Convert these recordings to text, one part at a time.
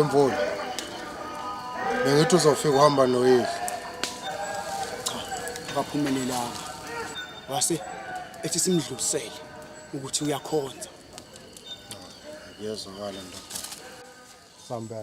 Mfowethu bengithi uzofika uhamba noyihlo akaphumelelanga wase ethi simdlulisele ukuthi uyakhonza ngiyezwakala ndoda samba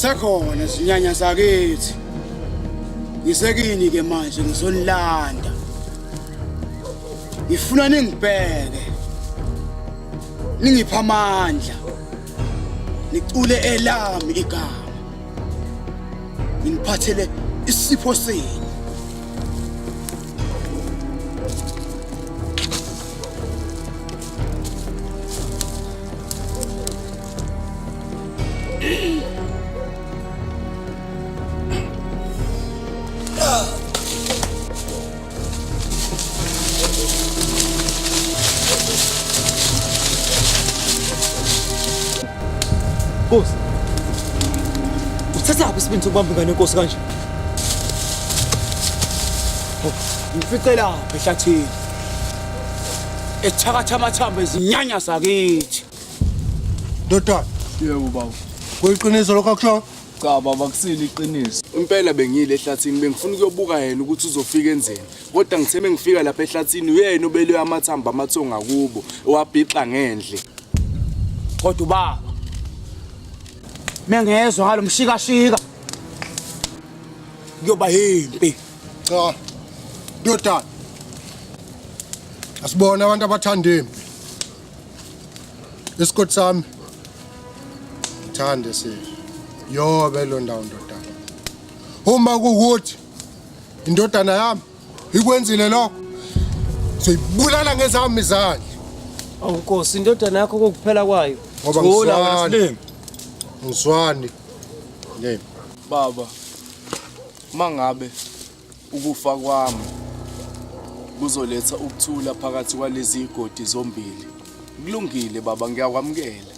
Isakhona zinyanya sakithi. Ngisekini ke manje ngizonilanda. Ngifuna ningibheke. Ningipha amandla. Nicule elami igama. Ngiphathele isipho senu. Boss. Uthatha isibindi sokubamba ingane yenkosi kanje? Ngifice lapha ehlathini. Ethakatha amathambo ezinyanya sakithi. Ndoda Yebo baba. kuyiqiniso lokho akusho Cha baba kusini iqiniso. Impela bengile ehlathini bengifuna ukuyobuka yena ukuthi uzofika enzeni. Kodwa ngithe mengifika lapha ehlathini uyena obelwe amathamba amathonga kubo owabhiqa ngendle. Kodwa baba mengezwe ngalo mshikashika kuyoba yimpi. cha ndoda asibona abantu abathanda impi isikoti sami thande si yobe lo ndawo ndoda uma kukuthi indodana yami ikwenzile lokho siyibulala ngezami izandla Awunkosi indodana yakho kokuphela kwayo. ngoba ngiswani ne Baba mangabe ukufa kwami kuzoletha ukuthula phakathi kwalezi igodi zombili. Kulungile baba ngiyakwamukela.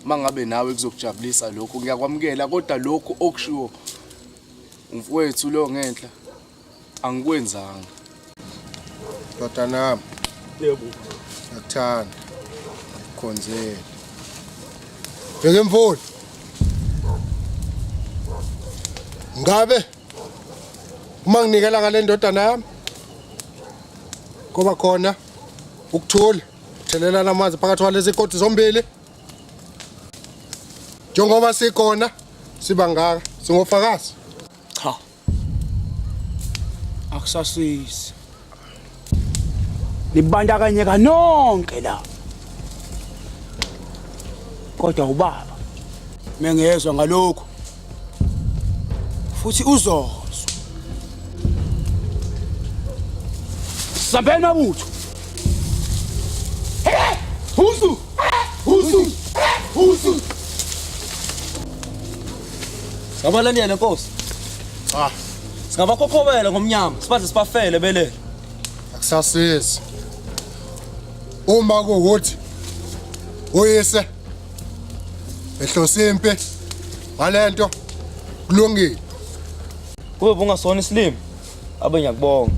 Mangabe nawe kuzokujabulisa lokho ngiyakwamukela kodwa lokho okushiwo umfowethu lo ngenhla angikwenzanga. ndodana yami Yebo. ngakuthanda khonzela bheke mfowethu ngabe uma nginikela ngale ndodana yami kuba khona ukuthula thelelana amanzi phakathi kwalezi ikoti zombili njengoba sikhona siba ngaka singofakazi Cha. Akusasisi. Libandakanyeka nonke la. Kodwa ubaba mengezwe ngalokho futhi uzozwa. Sabena muthu. Hey! Huzu! Singabalandela Nkosi. Cha, Singabakhokhobela ngomnyama, sibaze sibafele belele. akusasizi. Uma kuwuthi uyise ehlose impi ngalento kulungile. Kube bungasona isilimo. Abe ngiyakubonga.